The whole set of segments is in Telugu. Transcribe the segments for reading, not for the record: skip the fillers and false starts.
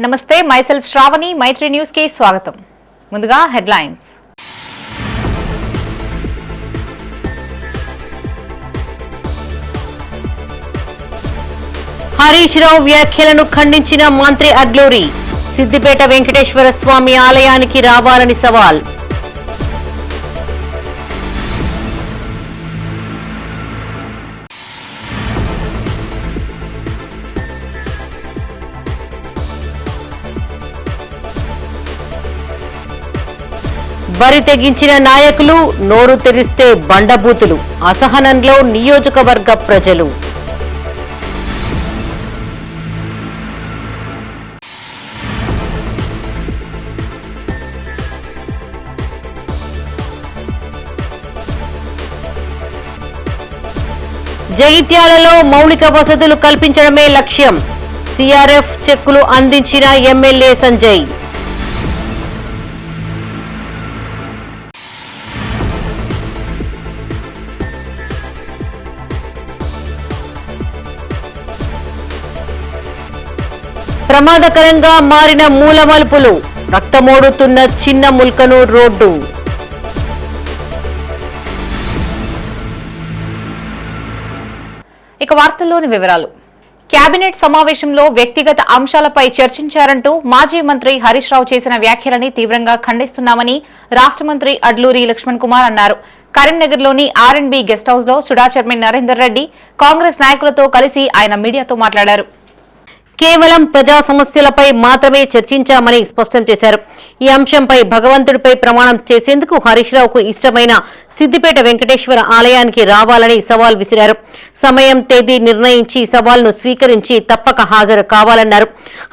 నమస్తే మైసెల్ఫ్ శ్రావణి మైత్రి న్యూస్ కి స్వాగతం. ముందుగా హెడ్లైన్స్. హరీష్ రావు వ్యాఖ్యలను ఖండించిన మంత్రి అడ్లూరి. సిద్దిపేట వెంకటేశ్వర స్వామి ఆలయానికి రావాలని సవాల్. బరి తెగించిన నాయకులు, నోరు తెరిస్తే బండబూతులు. అసహనంలో నియోజకవర్గ ప్రజలు. జగిత్యాలలో మౌలిక వసతులు కల్పించడమే లక్ష్యం. సిఆర్ఎఫ్ చెక్కులు అందించిన ఎమ్మెల్యే సంజయ్. ప్రమాదకరంగా మారిన మూలమలుపులు. రక్తమోడుతున్న చిన్న ముల్కను రోడ్డు. ఇక వార్తల్లోని వివరాలు. కేబినెట్ సమావేశంలో వ్యక్తిగత అంశాలపై చర్చించారంటూ మాజీ మంత్రి హరీష్ రావు చేసిన వ్యాఖ్యలని తీవ్రంగా ఖండిస్తున్నామని రాష్ట్ర మంత్రి అడ్లూరి లక్ష్మణ్ కుమార్ అన్నారు. కరీంనగర్లోని ఆర్ఎండ్బి గెస్ట్ హౌస్ లో సుడా చైర్మన్ నరేందర్ రెడ్డి కాంగ్రెస్ నాయకులతో కలిసి ఆయన మీడియాతో మాట్లాడారు. కేవలం ప్రజా సమస్యలపై మాత్రమే చర్చించామని స్పష్టం చేశారు. ఈ అంశంపై భగవంతుడిపై ప్రమాణం చేసేందుకు హరీష్ రావుకు ఇష్టమైన సిద్దిపేట వెంకటేశ్వర ఆలయానికి రావాలని సవాల్ విసిరారు. సమయం తేదీ నిర్ణయించి సవాల్ను స్వీకరించి తప్పక హాజరు కావాలన్నారు.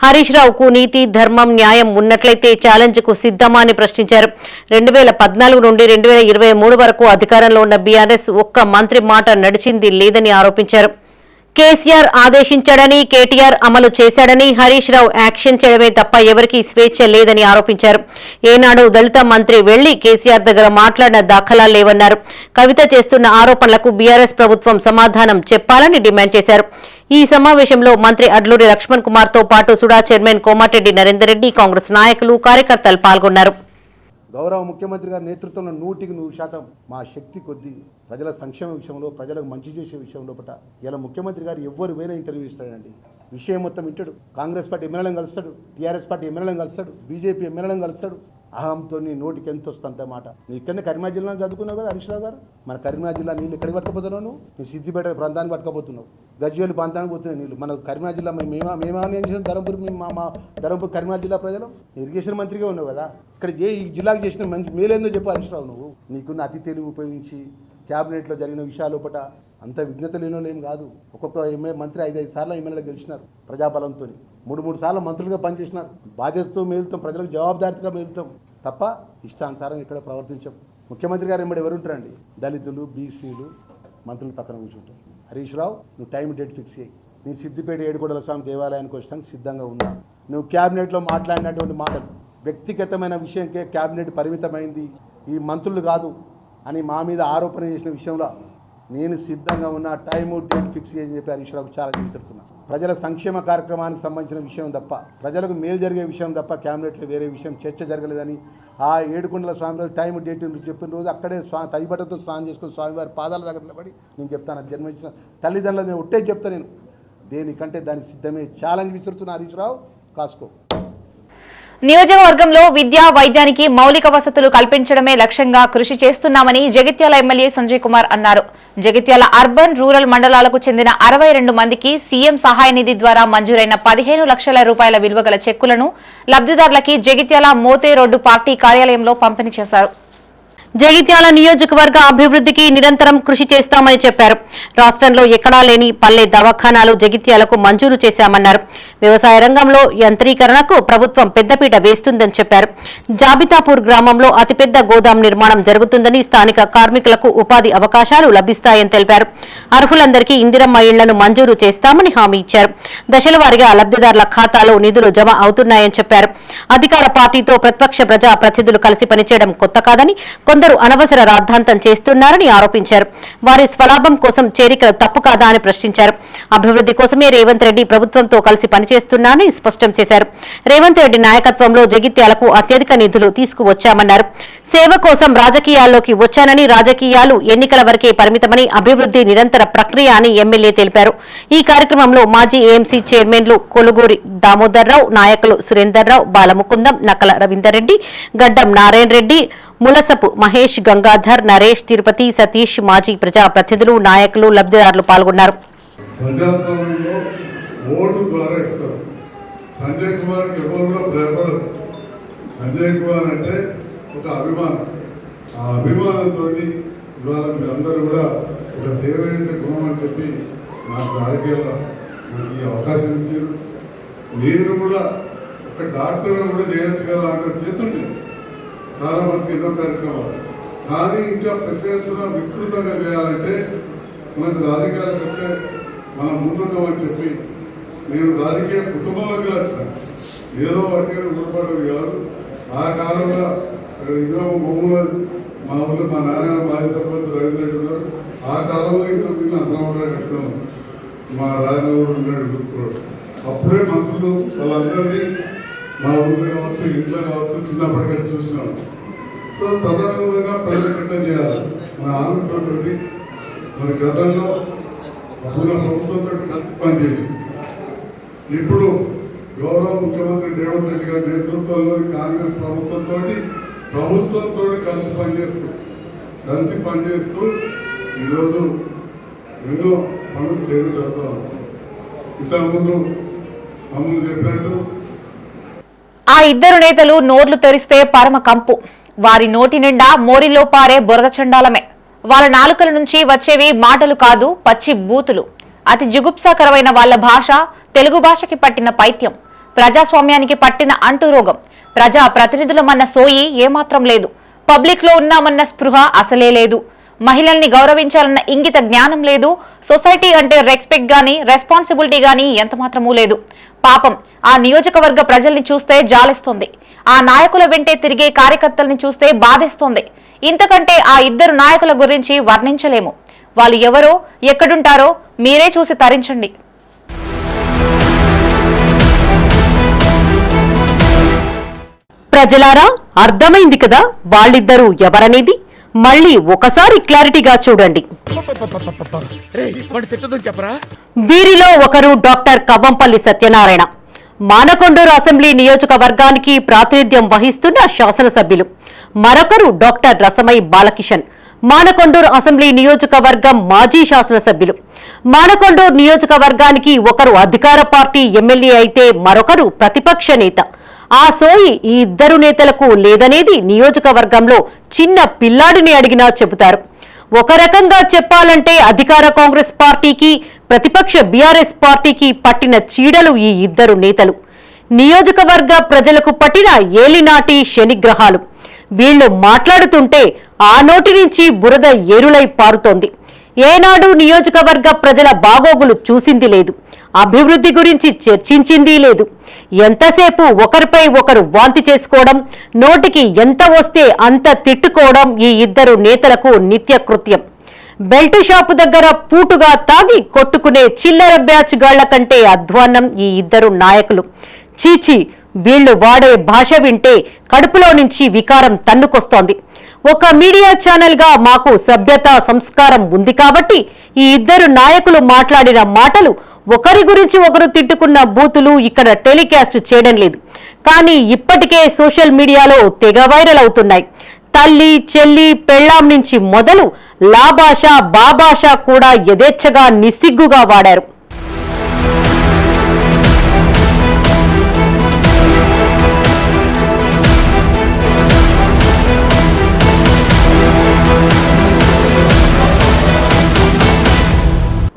హరీష్ రావుకు నీతి, ధర్మం, న్యాయం ఉన్నట్లయితే ఛాలెంజ్ కు సిద్ధమా అని ప్రశ్నించారు. 2014 నుండి 2023 వరకు అధికారంలో ఉన్న బీఆర్ఎస్ ఒక్క మంత్రి మాట నడిచింది లేదని ఆరోపించారు. కేసీఆర్ ఆదేశించాడని, కేటీఆర్ అమలు చేశాడని హరీష్ రావు యాక్షన్ చేయడమే తప్ప ఎవరికీ స్వేచ్ఛ లేదని ఆరోపించారు. ఏనాడు దళిత మంత్రి వెళ్లి కేసీఆర్ దగ్గర మాట్లాడిన దాఖలా లేవన్నారు. కవిత చేస్తున్న ఆరోపణలకు బీఆర్ఎస్ ప్రభుత్వం సమాధానం చెప్పాలని డిమాండ్ చేశారు. ఈ సమావేశంలో మంత్రి అడ్లూరి లక్ష్మణ్ కుమార్ తో పాటు సుడా చైర్మన్ కోమటిరెడ్డి నరేందర్ రెడ్డి, కాంగ్రెస్ నాయకులు, కార్యకర్తలు పాల్గొన్నారు. గౌరవ ముఖ్యమంత్రి గారి నేతృత్వంలో 100% మా శక్తి కొద్దీ ప్రజల సంక్షేమ విషయంలో, ప్రజలకు మంచి చేసే విషయంలో ఇలా ముఖ్యమంత్రి గారు ఎవరు వేరే ఇంటర్వ్యూ ఇస్తాడండి. విషయం మొత్తం వింటాడు. కాంగ్రెస్ పార్టీ ఎమ్మెల్యేలను కలుస్తాడు, టీఆర్ఎస్ పార్టీ ఎమ్మెల్యేలను కలుస్తాడు, బీజేపీ ఎమ్మెల్యేలను కలుస్తాడు. అహంతో నీ నోటికి ఎంత వస్తుందంత మాట. నువ్వు ఇక్కడనే కరీంనగర్ జిల్లాను చదువుకున్నావు కదా హరీష్ రావు గారు. మన కరీంనగర్ జిల్లా నీళ్ళు ఎక్కడికి పట్టుకపోతున్నావు? నువ్వు సిద్దిపేట ప్రాంతానికి పట్టుకపోతున్నావు, గజ్వేలు ప్రాంతానికి పోతున్నాయి నీళ్ళు. మన కరీంనగర్ జిల్లా మేమేమని చేసాం? ధర్మపురి కరీంనగర్ జిల్లా ప్రజలు. ఇరిగేషన్ మంత్రిగా ఉన్నావు కదా, ఇక్కడ ఈ జిల్లాకు చేసిన మంచి మేలేందో చెప్పు హరీష్ రావు. నువ్వు నీకున్న అతి తెలివి ఉపయోగించి క్యాబినెట్లో జరిగిన విషయాల అంత విజ్ఞత లేనోళ్ళేం కాదు. ఒక్కొక్క మంత్రి 5 సార్లు ఎమ్మెల్యేలు గెలిచినారు ప్రజాబలంతో. 3 సార్లు మంత్రులుగా పనిచేసినారు. బాధ్యతతో మేలుతాం, ప్రజలకు జవాబుదారీగా మేలుతాం తప్ప ఇష్టానుసారం ఇక్కడ ప్రవర్తించాం. ముఖ్యమంత్రి గారు ఎంబడి ఎవరుంటారండి? దళితులు, బీసీలు మంత్రులు పక్కన కూర్చుంటారు. హరీష్ రావు, నువ్వు టైం డేట్ ఫిక్స్ చేయి. నీ సిద్దిపేట ఏడుకొండల స్వామి దేవాలయానికి వచ్చడానికి సిద్ధంగా ఉన్నా. నువ్వు క్యాబినెట్లో మాట్లాడినటువంటి మాటలు వ్యక్తిగతమైన విషయంకే క్యాబినెట్ పరిమితమైంది, ఈ మంత్రులు కాదు అని మా మీద ఆరోపణ చేసిన విషయంలో నేను సిద్ధంగా ఉన్న. టైము డేట్ ఫిక్స్ చేయని చెప్పి హరీష్ రావుకు ఛాలెంజ్ విసురుతున్నా. ప్రజల సంక్షేమ కార్యక్రమానికి సంబంధించిన విషయం తప్ప, ప్రజలకు మేలు జరిగే విషయం తప్ప క్యాబినెట్లో వేరే విషయం చర్చ జరగలేదని ఆ ఏడుకొండల స్వామి రోజు టైం డేట్ చెప్పిన రోజు అక్కడే తడిబట్టతో స్నానం చేసుకుని స్వామివారి పాదాల దగ్గర నిలబడి నేను చెప్తాను, జన్మించిన తల్లిదండ్రులు నేను ఒట్టే చెప్తాను. నేను దేనికంటే దానికి సిద్ధమే. ఛాలెంజ్ విసురుతున్న హరీష్ రావు, కాసుకో. నియోజకవర్గంలో విద్యా, వైద్యానికి మౌలిక వసతులు కల్పించడమే లక్ష్యంగా కృషి చేస్తున్నామని జగిత్యాల ఎమ్మెల్యే సంజయ్ కుమార్ అన్నారు. జగిత్యాల అర్బన్, రూరల్ మండలాలకు చెందిన 62 మందికి సీఎం సహాయ నిధి ద్వారా మంజూరైన 15 లక్షల రూపాయల విలువ గల చెక్కులను లబ్ధిదారులకి జగిత్యాల మోతే రోడ్డు పార్టీ కార్యాలయంలో పంపిణీ చేశారు. జగిత్యాల నియోజకవర్గ అభివృద్ధికి నిరంతరం కృషి చేస్తామని చెప్పారు. రాష్ట్రంలో ఎక్కడా లేని పల్లె దవాఖానాలు జగిత్యాలకు మంజూరు చేశామన్నారు. వ్యవసాయ రంగంలో యంత్రీకరణకు ప్రభుత్వం పెద్దపీట వేస్తుందని చెప్పారు. జాబితాపూర్ గ్రామంలో అతిపెద్ద గోదాం నిర్మాణం జరుగుతుందని, స్థానిక కార్మికులకు ఉపాధి అవకాశాలు లభిస్తాయని తెలిపారు. అర్హులందరికీ ఇందిరమ్మ ఇళ్లను మంజూరు చేస్తామని హామీ ఇచ్చారు. దశల వారీగా లబ్ధిదారుల ఖాతాలో నిధులు జమ అవుతున్నాయని చెప్పారు. అధికార పార్టీతో ప్రతిపక్ష ప్రజా ప్రతినిధులు కలిసి పనిచేయడం కొత్త కాదని, కొందరు అనవసర రాద్ధాంతం చేస్తున్నారని ఆరోపించారు. వారి స్వలాభం కోసం చేరికలు తప్పు కాదా అని ప్రశ్నించారు. అభివృద్ధి కోసమే రేవంత్ రెడ్డి ప్రభుత్వంతో కలిసి పనిచేస్తున్నానని స్పష్టం చేశారు. రేవంత్ రెడ్డి నాయకత్వంలో జగిత్యాలకు అత్యధిక నిధులు తీసుకువచ్చామన్నారు. సేవ కోసం రాజకీయాల్లోకి వచ్చానని, రాజకీయాలు ఎన్నికల వరకే పరిమితమని, అభివృద్ధి నిరంతర ప్రక్రియ అని ఎమ్మెల్యే తెలిపారు. ఈ కార్యక్రమంలో మాజీ ఏఎంసీ చైర్మన్లు కొలుగూరి దామోదర్రావు, నాయకులు సురేందర్రావు, బాలముకుందం, నకల రవీందర్ రెడ్డి, గడ్డం నారాయణ రెడ్డి, ములసపు మహేష్, గంగాధర్, నరేష్, తిరుపతి, సతీష్, మాజీ ప్రజాప్రతినిధులు, నాయకులు, లబ్ధిదారులు పాల్గొన్నారు. ప్రజాస్వామ్యంలో ఓటు ద్వారా ఇస్తారు. సంజయ్ కుమార్ ఎవరు కూడా భయపడరు. సంజయ్ కుమార్ అంటే ఒక అభిమానం. ఆ అభిమానంతో ఇవాళ మీరందరూ కూడా ఒక సేవ చేసే గుణం అని చెప్పి నాకు రాజకీయాల నాకు ఈ అవకాశం ఇచ్చారు. నేను కూడా ఒక డాక్టర్ కూడా చేయొచ్చు కదా అంటే చేస్తుండే చాలా మందికి ఎన్నో కార్యక్రమాలు. కానీ ఇంకా పెద్ద ఎత్తున విస్తృతంగా చేయాలంటే మనకు రాజకీయాలకు వస్తే మనం ముందుంటామని చెప్పి నేను రాజకీయ కుటుంబంలోకి వచ్చాను. ఏదో వాటిని ఊరుపడేది కాదు. ఆ కాలంలో అక్కడ ఇంద్రమ్మ భూములు మా ఊళ్ళో మా నారాయణ మాజీ సర్పంచ్ రవీంద్ర రెడ్డి ఉన్నారు. ఆ కాలంలో ఇంట్లో వీళ్ళు అందరం కూడా కట్టాము. మా రాజనగూడు ఉన్నాడు చూస్తున్నాడు. అప్పుడే మంత్రులు వాళ్ళందరినీ మా ఊళ్ళో కావచ్చు, ఇంట్లో కావచ్చు, చిన్నప్పటికీ చూసినాను. సో తదనుగుణంగా ప్రజలకు ఎట్లా చేయాలి మన ఆలోచనతోటి మరి గతంలో అప్పుడు ప్రభుత్వంతో కలిసి పనిచేసి ఇప్పుడు గౌరవ ముఖ్యమంత్రి రేవంత్ రెడ్డి గారి నేతృత్వంలోని కాంగ్రెస్ ప్రభుత్వంతో కలిసి పనిచేస్తూ ఈరోజు ఎన్నో పనులు చేయడం జరుగుతాం. ఇంతకుముందు అమ్ములు చెప్పినట్టు ఆ ఇద్దరు నేతలు నోర్లు తెరిస్తే పరమ కంపు. వారి నోటి నిండా మోరిలో పారే బురద చండాలమే. వాళ్ళ నాలుకల నుంచి వచ్చేవి మాటలు కాదు, పచ్చి బూతులు. అతి జుగుప్సాకరమైన వాళ్ళ భాష తెలుగు భాషకి పట్టిన పైత్యం, ప్రజాస్వామ్యానికి పట్టిన అంటురోగం. ప్రజా ప్రతినిధులమన్న సోయి ఏమాత్రం లేదు. పబ్లిక్ లో ఉన్నామన్న స్పృహ అసలే లేదు. మహిళల్ని గౌరవించాలన్న ఇంగిత జ్ఞానం లేదు. సొసైటీ అంటే రెస్పెక్ట్ గానీ రెస్పాన్సిబిలిటీ గానీ ఎంత మాత్రమూ లేదు. పాపం ఆ నియోజకవర్గ ప్రజల్ని చూస్తే జాలిస్తుంది. ఆ నాయకుల వెంటే తిరిగే కార్యకర్తల్ని చూస్తే బాధేస్తోంది. ఇంతకంటే ఆ ఇద్దరు నాయకుల గురించి వర్ణించలేము. వాళ్ళు ఎవరో ఎక్కడుంటారో మీరే చూసి తరించండి. ప్రజలారా, అర్థమైంది కదా వాళ్ళిద్దరూ ఎవరనేది. మళ్ళీ ఒకసారి క్లారిటీగా చూడండి. వీరిలో ఒకరు డాక్టర్ కవ్వంపల్లి సత్యనారాయణ, మానకొండూరు అసెంబ్లీ నియోజకవర్గానికి ప్రాతినిధ్యం వహిస్తున్న శాసనసభ్యులు. మరొకరు డాక్టర్ రసమై బాలకిషన్, మానకొండూరు అసెంబ్లీ నియోజకవర్గం మాజీ శాసనసభ్యులు. మానకొండూరు నియోజకవర్గానికి ఒకరు అధికార పార్టీ ఎమ్మెల్యే అయితే మరొకరు ప్రతిపక్ష నేత. ఆ సోయి ఈ ఇద్దరు నేతలకు లేదనేది నియోజకవర్గంలో చిన్న పిల్లాడిని అడిగినా చెబుతారు. ఒక రకంగా చెప్పాలంటే అధికార కాంగ్రెస్ పార్టీకి, ప్రతిపక్ష బీఆర్ఎస్ పార్టీకి పట్టిన చీడలు ఈ ఇద్దరు నేతలు. నియోజకవర్గ ప్రజలకు పట్టిన ఏలినాటి శనిగ్రహాలు. వీళ్లు మాట్లాడుతుంటే ఆ నోటి నుంచి బురద ఏరులై పారుతోంది. ఏనాడు నియోజకవర్గ ప్రజల బాగోగులు చూసింది లేదు. అభివృద్ధి గురించి చర్చించింది లేదు. ఎంతసేపు ఒకరిపై ఒకరు వాంతి చేసుకోవడం, నోటికి ఎంత వస్తే అంత తిట్టుకోవడం ఈ ఇద్దరు నేతలకు నిత్యకృత్యం. బెల్ట్ షాపు దగ్గర పూటుగా తాగి కొట్టుకునే చిల్లర బ్యాచ్ గాళ్ల కంటే అధ్వాన్నం ఈ ఇద్దరు నాయకులు. చీచి, వీళ్లు వాడే భాష వింటే కడుపులో నుంచి వికారం తన్నుకొస్తోంది. ఒక మీడియా ఛానల్ గా మాకు సభ్యత, సంస్కారం ఉంది కాబట్టి ఈ ఇద్దరు నాయకులు మాట్లాడిన మాటలు, ఒకరి గురించి ఒకరు తిట్టుకున్న బూతులు ఇక్కడ టెలికాస్ట్ చేయడం లేదు. కానీ ఇప్పటికే సోషల్ మీడియాలో తెగ వైరల్ అవుతున్నాయి. తల్లి, చెల్లి, పెళ్లాం నుంచి మొదలు లా భాష, బా భాష కూడా యథేచ్ఛగా నిస్సిగ్గుగా వాడారు.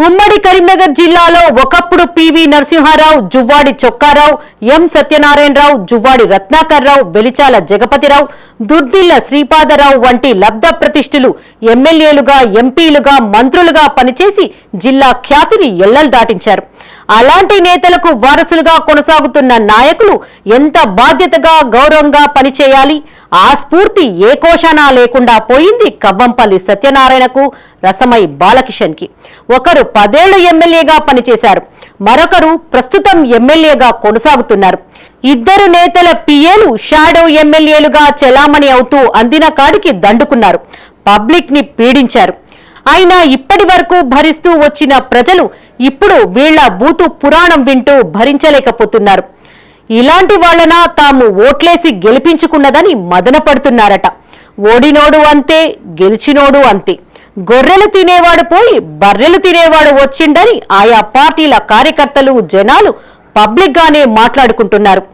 ఉమ్మడి కరీంనగర్ జిల్లాలో ఒకప్పుడు పివి నరసింహారావు, జువ్వాడి చొక్కారావు, ఎం సత్యనారాయణరావు, జువ్వాడి రత్నాకర్రావు, వెలిచాల జగపతిరావు, దుర్దిల్ల శ్రీపాదరావు వంటి లబ్ధ ప్రతిష్ఠులు ఎమ్మెల్యేలుగా, ఎంపీలుగా, మంత్రులుగా పనిచేసి జిల్లా ఖ్యాతిని ఎల్లలు దాటించారు. అలాంటి నేతలకు వారసులుగా కొనసాగుతున్న నాయకులు ఎంత బాధ్యతగా గౌరవంగా పనిచేయాలి? ఆ స్ఫూర్తి ఏ కోశానా లేకుండా పోయింది కవ్వంపల్లి సత్యనారాయణకు, రసమై బాలకిషన్కి. ఒకరు 10 ఏళ్లు ఎమ్మెల్యేగా పనిచేశారు, మరొకరు ప్రస్తుతం ఎమ్మెల్యేగా కొనసాగుతున్నారు. ఇద్దరు నేతల పిఏలు షాడో ఎమ్మెల్యేలుగా చెలామణి అవుతూ అందిన కాడికి దండుకున్నారు, పబ్లిక్ ని పీడించారు. అయినా ఇప్పటి వరకు భరిస్తూ వచ్చిన ప్రజలు ఇప్పుడు వీళ్ల బూతు పురాణం వింటూ భరించలేకపోతున్నారు. ఇలాంటి వాళ్లన తాము ఓట్లేసి గెలిపించుకున్నదని మదనపడుతున్నారట. ఓడినోడు అంతే, గెలిచినోడు అంతే. గొర్రెలు తినేవాడు పోయి బర్రెలు తినేవాడు వచ్చిండని ఆయా పార్టీల కార్యకర్తలు, జనాలు పబ్లిక్ గానే మాట్లాడుకుంటున్నారు.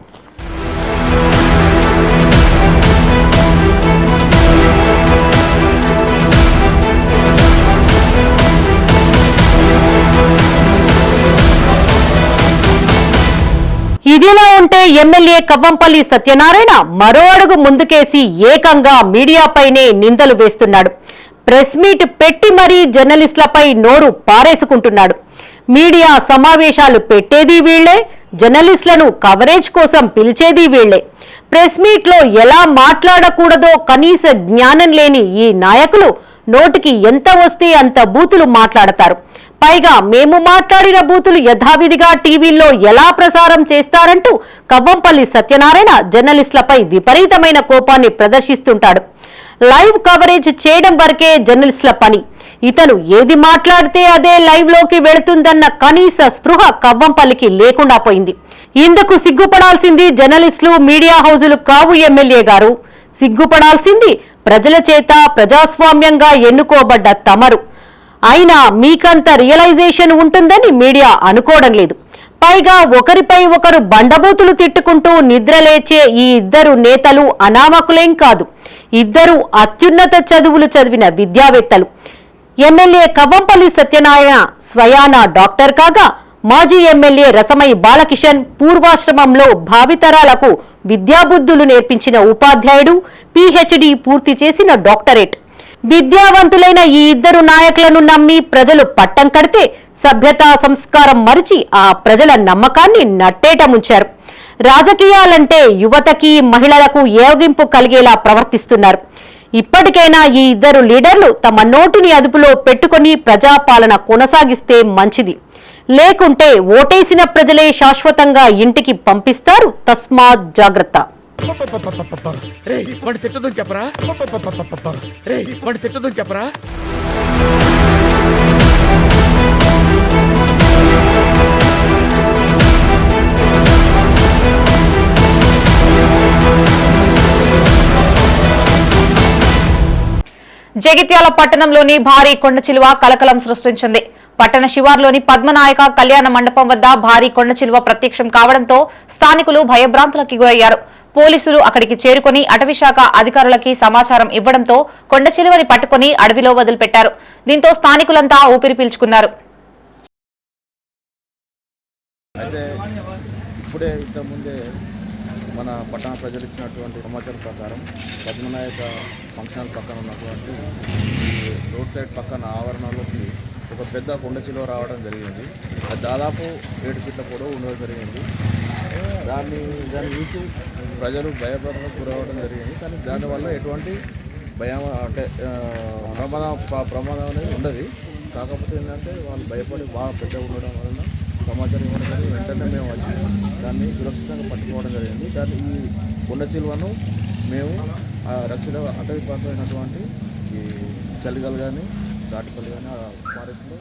ఇదిలా ఉంటే ఎమ్మెల్యే కవ్వంపల్లి సత్యనారాయణ మరో అడుగు ముందుకేసి ఏకంగా మీడియాపైనే నిందలు వేస్తున్నాడు. ప్రెస్ మీట్ పెట్టి మరీ జర్నలిస్టులపై నోరు పారేసుకుంటున్నాడు. మీడియా సమావేశాలు పెట్టేది వీళ్లే, జర్నలిస్టులను కవరేజ్ కోసం పిలిచేది వీళ్లే. ప్రెస్ మీట్ లో ఎలా మాట్లాడకూడదో కనీస జ్ఞానం లేని ఈ నాయకులు నోటికి ఎంత వస్తే అంత బూతులు మాట్లాడతారు. పైగా మేము మాట్లాడిన బూతులు యథావిధిగా టీవీల్లో ఎలా ప్రసారం చేస్తారంటూ కవ్వంపల్లి సత్యనారాయణ జర్నలిస్టులపై విపరీతమైన కోపాన్ని ప్రదర్శిస్తుంటాడు. లైవ్ కవరేజ్ చేయడం వరకే జర్నలిస్టుల పని. ఇతను ఏది మాట్లాడితే అదే లైవ్ లోకి వెళుతుందన్న కనీస స్పృహ కవ్వంపల్లికి లేకుండా పోయింది. ఇందుకు సిగ్గుపడాల్సింది జర్నలిస్టులు, మీడియా హౌజులు కావు ఎమ్మెల్యే గారు. సిగ్గుపడాల్సింది ప్రజల చేత ప్రజాస్వామ్యంగా ఎన్నుకోబడ్డ తమరు. అయినా మీకంత రియలైజేషన్ ఉంటుందని మీడియా అనుకోవడం లేదు. పైగా ఒకరిపై ఒకరు బండబూతులు తిట్టుకుంటూ నిద్రలేచే ఈ ఇద్దరు నేతలు అనామకులేం కాదు. ఇద్దరు అత్యున్నత చదువులు చదివిన విద్యావేత్తలు. ఎమ్మెల్యే కవ్వంపల్లి సత్యనారాయణ స్వయాన డాక్టర్ కాగా, మాజీ ఎమ్మెల్యే రసమై బాలకిషన్ పూర్వాశ్రమంలో భావితరాలకు విద్యాబుద్ధులు నేర్పించిన ఉపాధ్యాయుడు, పిహెచ్డి పూర్తి చేసిన డాక్టరేట్. విద్యావంతులైన ఈ ఇద్దరు నాయకులను నమ్మి ప్రజలు పట్టం కడితే సభ్యతా సంస్కారం మరిచి ఆ ప్రజల నమ్మకాన్ని నట్టేట ముంచారు. రాజకీయాలంటే యువతకి, మహిళలకు ఏగింపు కలిగేలా ప్రవర్తిస్తున్నారు. ఇప్పటికైనా ఈ ఇద్దరు లీడర్లు తమ నోటిని అదుపులో పెట్టుకుని ప్రజాపాలన కొనసాగిస్తే మంచిది. లేకుంటే ఓటేసిన ప్రజలే శాశ్వతంగా ఇంటికి పంపిస్తారు. తస్మాత్ జాగ్రత్త. రే వాడిని తిట్టదని చెప్పరా, రే వాడిని తిట్టదని చెప్పరా. జగిత్యాల పట్టణంలోని భారీ కొండ చిలువ కలకలం సృష్టించింది. పట్టణ శివార్లోని పద్మనాయక కళ్యాణ మండపం వద్ద భారీ కొండ చిలువ ప్రత్యక్షం కావడంతో స్థానికులు భయభ్రాంతులకు గురయ్యారు. పోలీసులు అక్కడికి చేరుకుని అటవీశాఖ అధికారులకి సమాచారం ఇవ్వడంతో కొండ చిలువని పట్టుకుని అడవిలో వదిలిపెట్టారు. దీంతో స్థానికులంతా ఊపిరి పీల్చుకున్నారు. ఇప్పుడే ఇంతకుముందే మన పట్టణ ప్రజలు ఇచ్చినటువంటి సమాచారం ప్రకారం పద్మనాయక ఫంక్షన్ పక్కన ఉన్నటువంటి రోడ్ సైడ్ పక్కన ఆవరణలోకి ఒక పెద్ద కొండ చిలువ రావడం జరిగింది. అది దాదాపు 7 ఫీట్ల పొడవు ఉండడం జరిగింది. దాన్ని చూసి ప్రజలు భయభ్రాంతులకు గురవడం జరిగింది. కానీ దానివల్ల ఎటువంటి భయం అంటే ప్రమాదం అనేది ఉండదు. కాకపోతే ఏంటంటే వాళ్ళు భయపడి బాగా పెద్దగా ఉండడం వలన సమాచారం ఇవ్వడం జరిగింది. వెంటనే మేము వచ్చి దాన్ని సురక్షితంగా పట్టుకోవడం జరిగింది. దాన్ని ఈ కొండ చిలువను మేము రక్షిత అటవీ ప్రాంతమైనటువంటి ఈ చలిగల్ కానీ దాటిపల్లి కానీ ఆ ఫారెస్ట్లో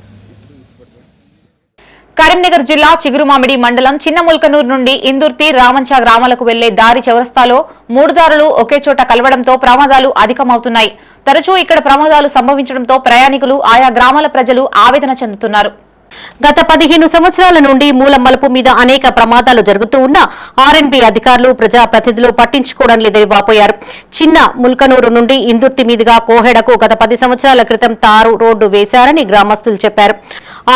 కరీంనగర్ జిల్లా చిగురుమామిడి మండలం చిన్నముల్కనూరు నుండి ఇందుర్తి, రామంచా గ్రామాలకు వెళ్లే దారి చౌరస్తాలో 3 దారులు ఒకే చోట కలవడంతో ప్రమాదాలు అధికమవుతున్నాయి. తరచూ ఇక్కడ ప్రమాదాలు సంభవించడంతో ప్రయాణికులు, ఆయా గ్రామాల ప్రజలు ఆవేదన చెందుతున్నారు. గత 15 సంవత్సరాల నుండి మూల మలుపు మీద అనేక ప్రమాదాలు జరుగుతూ ఉన్నా ఆర్ఎండ్బి అధికారులు, ప్రజాప్రతినిధులు పట్టించుకోవడం లేదని వాపోయారు. చిన్న ముల్కనూరు నుండి ఇందుర్తి మీదుగా కోహెడకు గత 10 సంవత్సరాల క్రితం తారు రోడ్డు వేశారని గ్రామస్తులు చెప్పారు.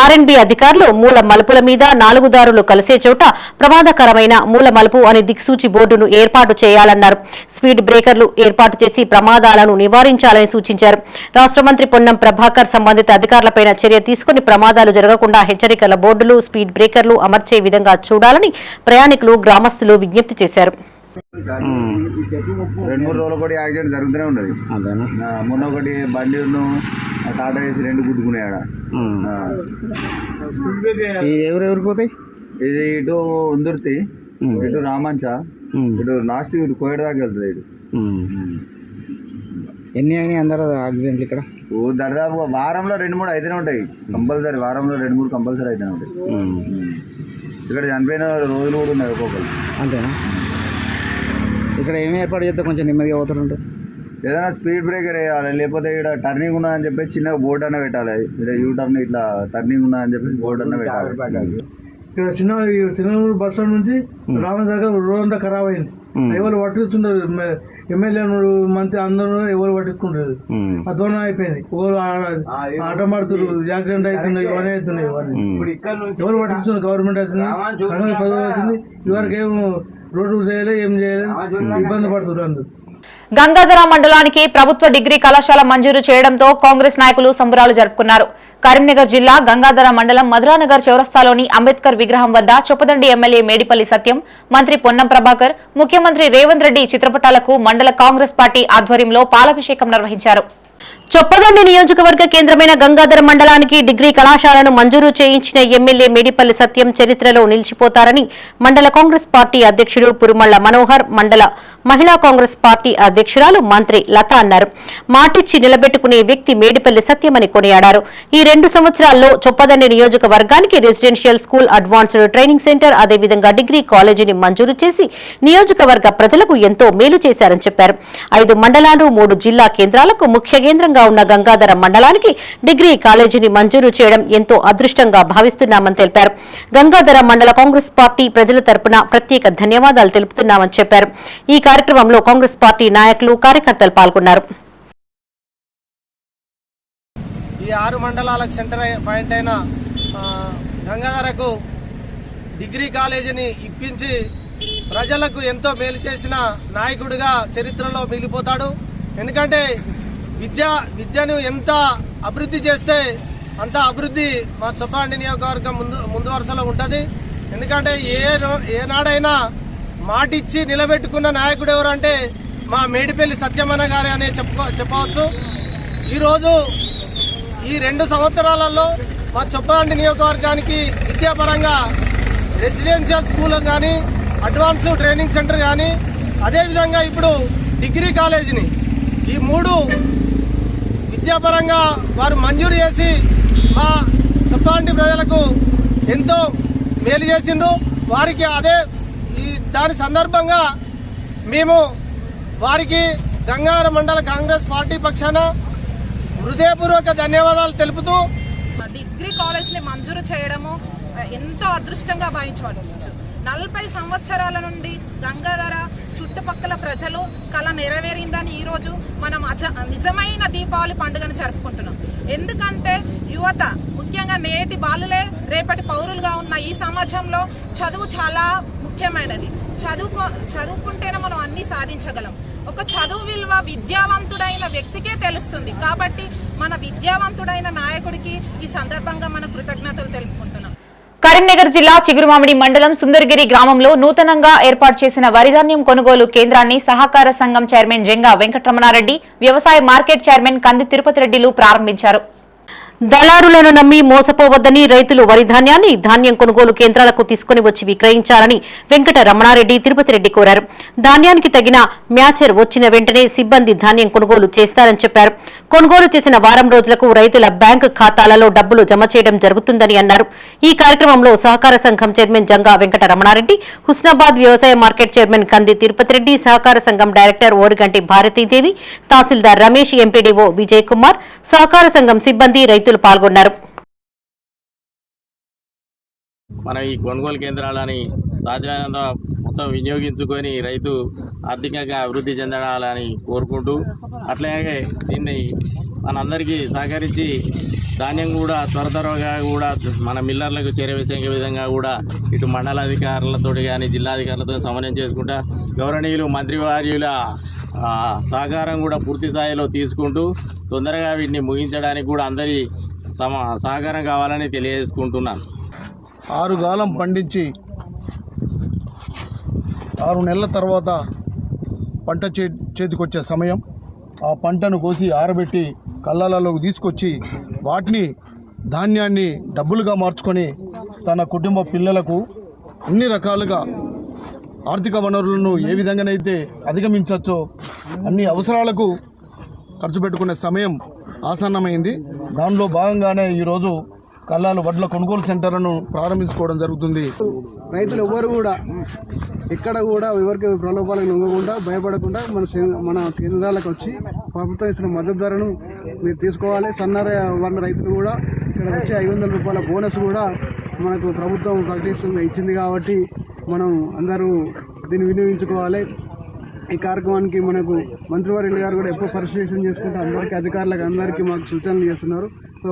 ఆర్ఎండ్బి అధికారులు మూల మలుపుల మీద 4 దారులు కలిసే చోట ప్రమాదకరమైన మూల మలుపు అని దిక్సూచి బోర్డును ఏర్పాటు చేయాలన్నారు. స్పీడ్ బ్రేకర్లు ఏర్పాటు చేసి ప్రమాదాలను నివారించాలని సూచించారు. రాష్ట్ర మంత్రి పొన్నం ప్రభాకర్ సంబంధిత అధికారులపై చర్య తీసుకుని ప్రమాదాలు జరగకుండా తప్పకుండా హెచ్చరికల బోర్డులు స్పీడ్ బ్రేకర్లు అమర్చే విధంగా చూడాలని ప్రయాణికులు గ్రామస్తులు విజ్ఞప్తి చేశారు. 2-3 రోజులు కూడా యాక్సిడెంట్ జరుగుతూనే ఉన్నది. మొన్న ఒకటి బండిను టాటా వేసి 2 గుద్దుకున్నాయి ఆడ. ఎవరెవరికి పోతాయి? ఇది ఇటు ఉందుర్తి, ఇటు రామంచ, ఇటు లాస్ట్ ఇటు కోయడ దాకా వెళ్తుంది. ఇటు ఎన్ని అయినాయి అందరూ యాక్సిడెంట్లు ఇక్కడ? దాదాపు వారంలో 2-3 అయితేనే ఉంటాయి కంపల్సరీ. వారంలో 2-3 కంపల్సరీ అయితేనే ఉంటాయి. ఇక్కడ చనిపోయిన రోజులు కూడా ఉన్నాయి ఒక్కొక్కరు. అంతేనా? ఇక్కడ ఏమి ఏర్పాటు చేస్తే కొంచెం నెమ్మదిగా పోతారంటే ఏదైనా స్పీడ్ బ్రేకర్ వేయాలి, లేకపోతే ఇక్కడ టర్నింగ్ ఉన్నదని చెప్పేసి చిన్న బోర్డు అన్న పెట్టాలి. ఇక్కడ యూ టర్న్ ఇట్లా టర్నింగ్ ఉన్నదని చెప్పేసి బోర్డు అన్న పెట్టాలి. ఇక్కడ చిన్న బస్ స్టాండ్ నుంచి రామ దాకా రోడ్ అంతా ఖరాబ్ అయింది. ఎవరు పట్టించుకుంటారు? ఎమ్మెల్యే మంత్రి అందరూ ఎవరు పట్టించుకుంటారు? అధ్వానం అయిపోయింది. ఆట మాడుతున్నారు, యాక్సిడెంట్ అవుతున్నాయి, ఇవన్నీ అవుతున్నాయి. ఎవరు పట్టించుకున్నారు? గవర్నమెంట్ వచ్చింది, కాంగ్రెస్ ప్రభుత్వం వచ్చింది, ఇవరకు ఏం రోడ్డు చేయలేదు, ఏం చేయలేదు, ఇబ్బంది పడుతున్నారు అందరూ. గంగాధర మండలానికి ప్రభుత్వ డిగ్రీ కళాశాల మంజూరు చేయడంతో కాంగ్రెస్ నాయకులు సంబరాలు జరుపుకున్నారు. కరీంనగర్ జిల్లా గంగాధర మండలం మధురానగర్ చౌరస్తాలోని అంబేద్కర్ విగ్రహం వద్ద చొప్పదండి ఎమ్మెల్యే మేడిపల్లి సత్యం, మంత్రి పొన్నం ప్రభాకర్, ముఖ్యమంత్రి రేవంత్ రెడ్డి చిత్రపటాలకు మండల కాంగ్రెస్ పార్టీ ఆధ్వర్యంలో పాలాభిషేకం నిర్వహించారు. చొప్పదండి నియోజకవర్గ కేంద్రమైన గంగాధర మండలానికి డిగ్రీ కళాశాలను మంజూరు చేయించిన ఎమ్మెల్యే మేడిపల్లి సత్యం చరిత్రలో నిలిచిపోతారని మండల కాంగ్రెస్ పార్టీ అధ్యక్షుడు పురుమళ్ల మనోహర్, మండల మహిళా కాంగ్రెస్ పార్టీ అధ్యక్షురాలు మంత్రి లత అన్నారు. మాటిచ్చి నిలబెట్టుకునే వ్యక్తి మేడిపల్లి సత్యమని కొనియాడారు. ఈ 2 సంవత్సరాల్లో చొప్పదండి నియోజకవర్గానికి residential school, advanced training centre, అదేవిధంగా డిగ్రీ కాలేజీని మంజూరు చేసి నియోజకవర్గ ప్రజలకు ఎంతో మేలు చేశారని చెప్పారు. 5 మండలాలు 3 జిల్లా కేంద్రాలకు ముఖ్య కేంద్రంగా ఉన్న గంగాధర మండలానికి డిగ్రీ కాలేజీని మంజూరు చేయడం ఎంతో అదృష్టంగా భావిస్తున్నామని తెలిపారు. గంగాధర మండల కాంగ్రెస్ పార్టీ ప్రజల తరపున ప్రత్యేక ధన్యవాదాలు తెలుపుతున్నామని చెప్పారు. ఈ కార్యక్రమంలో కాంగ్రెస్ పార్టీ నాయకులు, కార్యకర్తలు పాల్గొన్నారు. ఈ 6 మండలాలకు సెంటర్ పాయింట్ అయిన గంగాధరకు డిగ్రీ కాలేజీని ఇప్పించి ప్రజలకు ఎంతో మేలు చేసిన నాయకుడిగా చరిత్రలో మిగిలిపోతాడు. ఎందుకంటే విద్యను ఎంత అభివృద్ధి చేస్తే అంత అభివృద్ధి మా చొప్పదండి నియోజకవర్గం ముందు వరుసలో ఉంటుంది. ఎందుకంటే ఏనాడైనా మాటిచ్చి నిలబెట్టుకున్న నాయకుడు ఎవరు అంటే మా మేడిపల్లి సత్యమన్న గారే అనే చెప్పవచ్చు. ఈరోజు ఈ 2 సంవత్సరాలలో మా చొప్పదండి నియోజకవర్గానికి విద్యాపరంగా రెసిడెన్షియల్ స్కూల్ కానీ, అడ్వాన్స్ ట్రైనింగ్ సెంటర్ కానీ, అదేవిధంగా ఇప్పుడు డిగ్రీ కాలేజీని ఈ 3 విద్యాపరంగా వారు మంజూరు చేసి మా చొప్పదండి ప్రజలకు ఎంతో మేలు చేసిండ్రు. వారికి దాని సందర్భంగా మేము వారికి గంగాధర మండల కాంగ్రెస్ పార్టీ పక్షాన హృదయపూర్వక ధన్యవాదాలు తెలుపుతూ డిగ్రీ కాలేజ్ని మంజూరు చేయడము ఎంతో అదృష్టంగా భావించవచ్చు. 40 సంవత్సరాల నుండి గంగాధర చుట్టుపక్కల ప్రజలు కళ నెరవేరిందని ఈరోజు మనం నిజమైన దీపావళి పండుగను జరుపుకుంటున్నాం. ఎందుకంటే యువత, ముఖ్యంగా నేటి బాలులే రేపటి పౌరులుగా ఉన్న ఈ సమాజంలో చదువు చాలా ముఖ్యమైనది. చదువుకుంటేనే మనం అన్నీ సాధించగలం. ఒక చదువు విలువ విద్యావంతుడైన వ్యక్తికే తెలుస్తుంది. కాబట్టి మన విద్యావంతుడైన నాయకుడికి ఈ సందర్భంగా మన కృతజ్ఞతలు తెలుపుకుంటున్నాం. కరీంనగర్ జిల్లా చిగురుమామిడి మండలం సుందరగిరి గ్రామంలో నూతనంగా ఏర్పాటు చేసిన వరిధాన్యం కొనుగోలు కేంద్రాన్ని సహకార సంఘం చైర్మన్ జంగా వెంకటరమణారెడ్డి, వ్యవసాయ మార్కెట్ చైర్మన్ కంది తిరుపతి రెడ్డిలు ప్రారంభించారు. దళారులను నమ్మి మోసపోవద్దని రైతులు వరి ధాన్యాన్ని ధాన్యం కొనుగోలు కేంద్రాలకు తీసుకుని వచ్చి విక్రయించాలని వెంకట రమణారెడ్డి, తిరుపతి రెడ్డి కోరారు. ధాన్యానికి తగిన మ్యాచర్ వచ్చిన వెంటనే సిబ్బంది ధాన్యం కొనుగోలు చేస్తారని చెప్పారు. కొనుగోలు చేసిన వారం రోజులకు రైతుల బ్యాంకు ఖాతాలలో డబ్బులు జమ చేయడం జరుగుతుందని అన్నారు. ఈ కార్యక్రమంలో సహకార సంఘం చైర్మన్ జంగా వెంకట రమణారెడ్డి, హుస్నాబాద్ వ్యవసాయ మార్కెట్ చైర్మన్ కంది తిరుపతి రెడ్డి, సహకార సంఘం డైరెక్టర్ ఓరిగంటి భారతీదేవి, తహసీల్దార్ రమేష్, ఎంపీడీఓ విజయ్ కుమార్, సహకార సంఘం సిబ్బంది, రైతులు పాల్గొన్నారు. మనం ఈ కొనుగోలు కేంద్రాలని సాధ్యమైనంత మొత్తం వినియోగించుకొని రైతు ఆర్థికంగా అభివృద్ధి చెందాలని కోరుకుంటూ, అట్లాగే దీన్ని మనందరికీ సహకరించి ధాన్యం కూడా త్వరగా కూడా మన మిల్లర్లకు చేరవేసే విధంగా కూడా ఇటు మండలాధికారులతో కానీ జిల్లాధికారులతో సమన్వయం చేసుకుంటా గౌరవనీయులు మంత్రివర్యుల సహకారం కూడా పూర్తి స్థాయిలో తీసుకుంటూ తొందరగా వీటిని ముగించడానికి కూడా అందరి సహకారం కావాలని తెలియజేసుకుంటున్నాను. 6 గాలం పండించి 6 నెలల తర్వాత పంట చేతికొచ్చే సమయం, ఆ పంటను కోసి ఆరబెట్టి కళ్ళాలలోకి తీసుకొచ్చి వాటిని ధాన్యాన్ని డబ్బులుగా మార్చుకొని తన కుటుంబ పిల్లలకు అన్ని రకాలుగా ఆర్థిక వనరులను ఏ విధంగానైతే అధిగమించవచ్చో అన్ని అవసరాలకు ఖర్చు పెట్టుకునే సమయం ఆసన్నమైంది. దానిలో భాగంగానే ఈరోజు కల్లాలు వడ్ల కొనుగోలు సెంటర్లను ప్రారంభించుకోవడం జరుగుతుంది. రైతులు ఎవ్వరు కూడా ఎక్కడ కూడా ఎవరికి ప్రలోభాలకు లొంగకుండా భయపడకుండా మన కేంద్రాలకు వచ్చి ప్రభుత్వం ఇచ్చిన మద్దతు ధరను మీరు తీసుకోవాలి. సన్నర వర్ణ రైతులు కూడా ఇక్కడ వచ్చి 500 రూపాయల బోనస్ కూడా మనకు ప్రభుత్వం ప్రకటిస్తుంది ఇచ్చింది కాబట్టి మనం అందరూ దీన్ని వినియోగించుకోవాలి. ఈ కార్యక్రమానికి మనకు మంత్రివర్యులు గారు కూడా ఎప్పుడు పరిశీలన చేసుకుంటే అందరికీ అధికారులకు అందరికీ మాకు సూచనలు చేస్తున్నారు. సో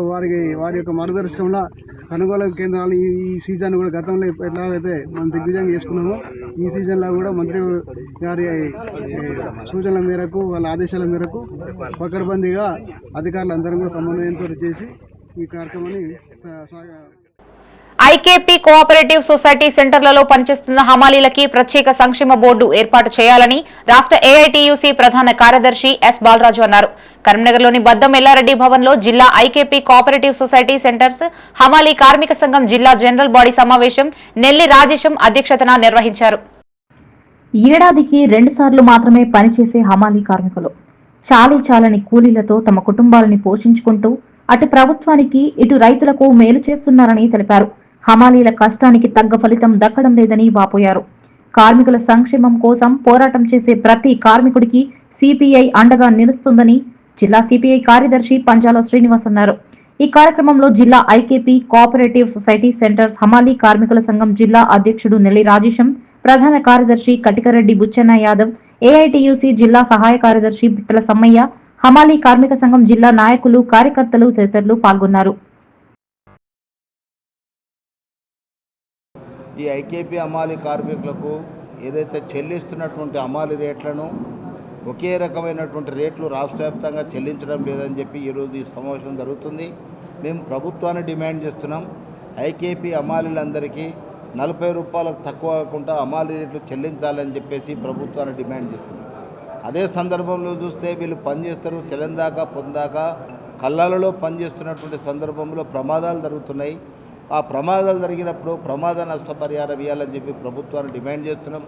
వారి యొక్క మార్గదర్శకంలో కొనుగోలు కేంద్రాలు ఈ సీజన్ కూడా గతంలో ఎట్లాగైతే మనం దిగ్విజయం చేసుకున్నామో ఈ సీజన్లో కూడా మంత్రి గారి సూచనల మేరకు వాళ్ళ ఆదేశాల మేరకు పకడ్బందీగా అధికారులు అందరం కూడా సమన్వయంతో చేసి ఈ కార్యక్రమాన్ని ఐకేపీ కోఆపరేటివ్ సొసైటీ సెంటర్లలో పనిచేస్తున్న హమాలీలకి ప్రత్యేక సంక్షేమ బోర్డు ఏర్పాటు చేయాలని రాష్ట్ర ఏఐటీయూసీ ప్రధాన కార్యదర్శి ఎస్ బాలరాజు అన్నారు. కరీంనగర్లోని బద్దం ఎల్లారెడ్డి భవన్లో జిల్లా ఐకేపీ కోఆపరేటివ్ సొసైటీ సెంటర్స్ హమాలీ కార్మిక సంఘం జిల్లా జనరల్ బాడీ సమావేశం నెల్లి రాజేశం అధ్యక్షతన నిర్వహించారు. ఏడాదికి 2 సార్లు మాత్రమే పనిచేసే హమాలీ కార్మికులు చాలని కూలీలతో తమ కుటుంబాలని పోషించుకుంటూ అటు ప్రభుత్వానికి ఇటు రైతులకు మేలు చేస్తున్నారని తెలిపారు. హమాలీల కష్టానికి తగ్గ ఫలితం దక్కడం లేదని వాపోయారు. కార్మికుల సంక్షేమం కోసం పోరాటం చేసే ప్రతి కార్మికుడికి సిపిఐ అండగా నిలుస్తుందని జిల్లా సిపిఐ కార్యదర్శి పంజాల శ్రీనివాస్ అన్నారు. ఈ కార్యక్రమంలో జిల్లా ఐకేపీ కోఆపరేటివ్ సొసైటీ సెంటర్స్ హమాలీ కార్మికుల సంఘం జిల్లా అధ్యక్షుడు నెల్లి రాజేశం, ప్రధాన కార్యదర్శి కటికరెడ్డి బుచ్చన్న యాదవ్, ఏఐటీయూసీ జిల్లా సహాయ కార్యదర్శి బిట్టల సమ్మయ్య, హమాలీ కార్మిక సంఘం జిల్లా నాయకులు, కార్యకర్తలు తదితరులు పాల్గొన్నారు. ఈ ఐకేపీ హమాలీ కార్మికులకు ఏదైతే చెల్లిస్తున్నటువంటి హమాలీ రేట్లను ఒకే రకమైనటువంటి రేట్లు రాష్ట్ర వ్యాప్తంగా చెల్లించడం లేదని చెప్పి ఈరోజు ఈ సమావేశం జరుగుతుంది. మేము ప్రభుత్వాన్ని డిమాండ్ చేస్తున్నాం. ఐకేపీ హమాలీలందరికీ 40 రూపాయలకు తక్కువ కాకుండా హమాలీ రేట్లు చెల్లించాలని చెప్పేసి ప్రభుత్వాన్ని డిమాండ్ చేస్తున్నాం. అదే సందర్భంలో చూస్తే వీళ్ళు పనిచేస్తారు, తెలందాక పొందాక కళ్ళాలలో పనిచేస్తున్నటువంటి సందర్భంలో ప్రమాదాలు జరుగుతున్నాయి. ఆ ప్రమాదాలు జరిగినప్పుడు ప్రమాద నష్టపరిహారం ఇవ్వాలని చెప్పి ప్రభుత్వాన్ని డిమాండ్ చేస్తున్నాం.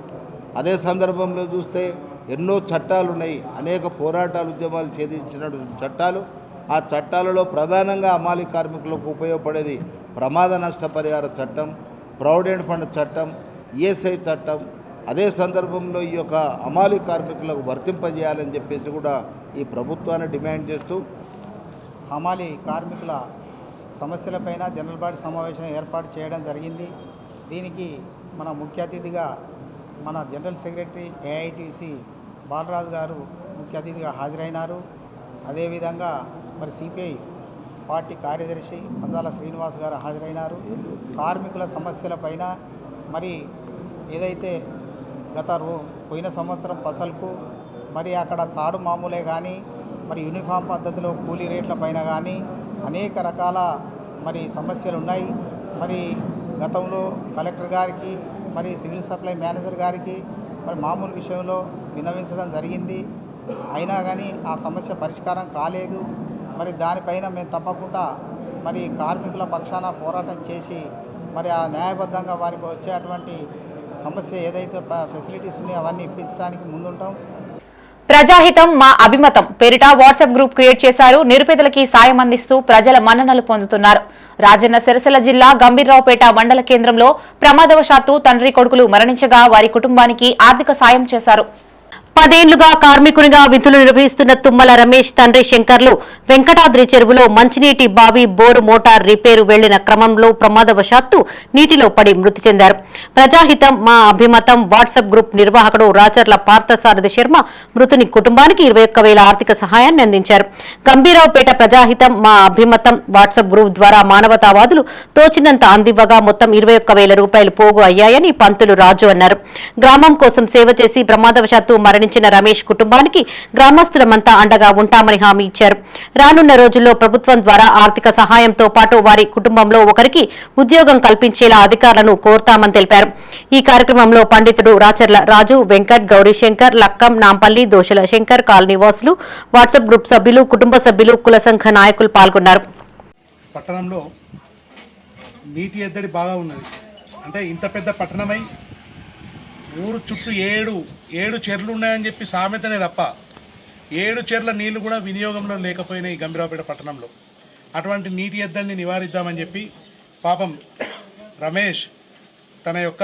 అదే సందర్భంలో చూస్తే ఎన్నో చట్టాలు ఉన్నాయి, అనేక పోరాటాలు ఉద్యమాలు ఛేదించినటువంటి చట్టాలు. ఆ చట్టాలలో ప్రధానంగా హమాలీ కార్మికులకు ఉపయోగపడేది ప్రమాద నష్టపరిహార చట్టం, ప్రావిడెంట్ ఫండ్ చట్టం, ఈఎస్ఐ చట్టం. అదే సందర్భంలో ఈ యొక్క హమాలీ కార్మికులకు వర్తింపజేయాలని చెప్పేసి కూడా ఈ ప్రభుత్వాన్ని డిమాండ్ చేస్తూ హమాలీ కార్మికుల సమస్యలపైన జనరల్ బాడీ సమావేశం ఏర్పాటు చేయడం జరిగింది. దీనికి మన ముఖ్య అతిథిగా మన జనరల్ సెక్రటరీ ఏఐటీసీ బాలరాజు గారు ముఖ్య అతిథిగా హాజరైనారు. అదేవిధంగా మరి సిపిఐ పార్టీ కార్యదర్శి పంజాల శ్రీనివాస్ గారు హాజరైనారు. కార్మికుల సమస్యలపైన మరి ఏదైతే పోయిన సంవత్సరం పసల్కు మరి అక్కడ తాడు మామూలే కానీ మరి యూనిఫామ్ పద్ధతిలో కూలీ రేట్ల పైన కానీ అనేక రకాల మరి సమస్యలు ఉన్నాయి. మరి గతంలో కలెక్టర్ గారికి మరి సివిల్ సప్లై మేనేజర్ గారికి మరి మామూలు విషయంలో విన్నవించడం జరిగింది. అయినా కానీ ఆ సమస్య పరిష్కారం కాలేదు. మరి దానిపైన మేము తప్పకుండా మరి కార్మికుల పక్షాన పోరాటం చేసి మరి ఆ న్యాయబద్ధంగా వారికి వచ్చేటువంటి సమస్య ఏదైతే ఫెసిలిటీస్ ఉన్నాయో అవన్నీ ఇప్పించడానికి ముందుంటాం. ప్రజాహితం మా అభిమతం పేరిట వాట్సాప్ గ్రూప్ క్రియేట్ చేశారు. నిరుపేదలకి సాయం అందిస్తూ ప్రజల మన్ననలు పొందుతున్నారు. రాజన్న సిరిసిల్ల జిల్లా గంభీర్రావుపేట మండల కేంద్రంలో ప్రమాదవశాత్తు తండ్రి కొడుకులు మరణించగా వారి కుటుంబానికి ఆర్థిక సాయం చేశారు. 10 ఏళ్లుగా కార్మికునిగా విధులు నిర్వహిస్తున్న తుమ్మల రమేష్ తండ్రి శంకర్లు వెంకటాద్రి చెరువులో మంచినీటి బావి బోరు మోటార్ రిపేరు వెళ్లిన క్రమంలో ప్రమాదవశాత్తు నీటిలో పడి మృతి చెందారు. ప్రజాహితం మా అభిమతం వాట్సాప్ గ్రూప్ నిర్వాహకుడు రాచర్ల పార్థసారథి శర్మ మృతుని కుటుంబానికి 21,000 ఆర్థిక సహాయాన్ని అందించారు. గంభీరావుపేట ప్రజాహితం మా అభిమతం వాట్సాప్ గ్రూప్ ద్వారా మానవతావాదులు తోచినంత అందివ్వగా మొత్తం 21,000 రూపాయలు పోగు అయ్యాయని పంతులు రాజు అన్నారు. గ్రామం కోసం సేవ చేసి ప్రమాదవశాత్తు మరణించిన మరణించిన రమేష్ కుటుంబానికి గ్రామస్తులమంతా అండగా ఉంటామని హామీ ఇచ్చారు. రానున్న రోజుల్లో ప్రభుత్వం ద్వారా ఆర్థిక సహాయంతో పాటు వారి కుటుంబంలో ఒకరికి ఉద్యోగం కల్పించేలా అధికారులను కోరుతామని తెలిపారు. ఈ కార్యక్రమంలో పండితుడు రాచర్ల రాజు, వెంకట్, గౌరీశంకర్, లక్కం, నాంపల్లి, దోషల శంకర్, కాలనీవాసులు, వాట్సాప్ గ్రూప్ సభ్యులు, కుటుంబ సభ్యులు, కుల సంఘ నాయకులు పాల్గొన్నారు. పట్టణంలో నీటి ఎద్దడి బాగా ఉన్నది. అంటే ఇంత పెద్ద పట్టణమై ఊరు చుట్టూ ఏడు చెర్లు ఉన్నాయని చెప్పి సామెతనే తప్ప 7 చెర్ల నీళ్లు కూడా వినియోగంలో లేకపోయినాయి గంభీరావుపేట పట్టణంలో. అటువంటి నీటి ఎద్దడిని నివారిద్దామని చెప్పి పాపం రమేష్ తన యొక్క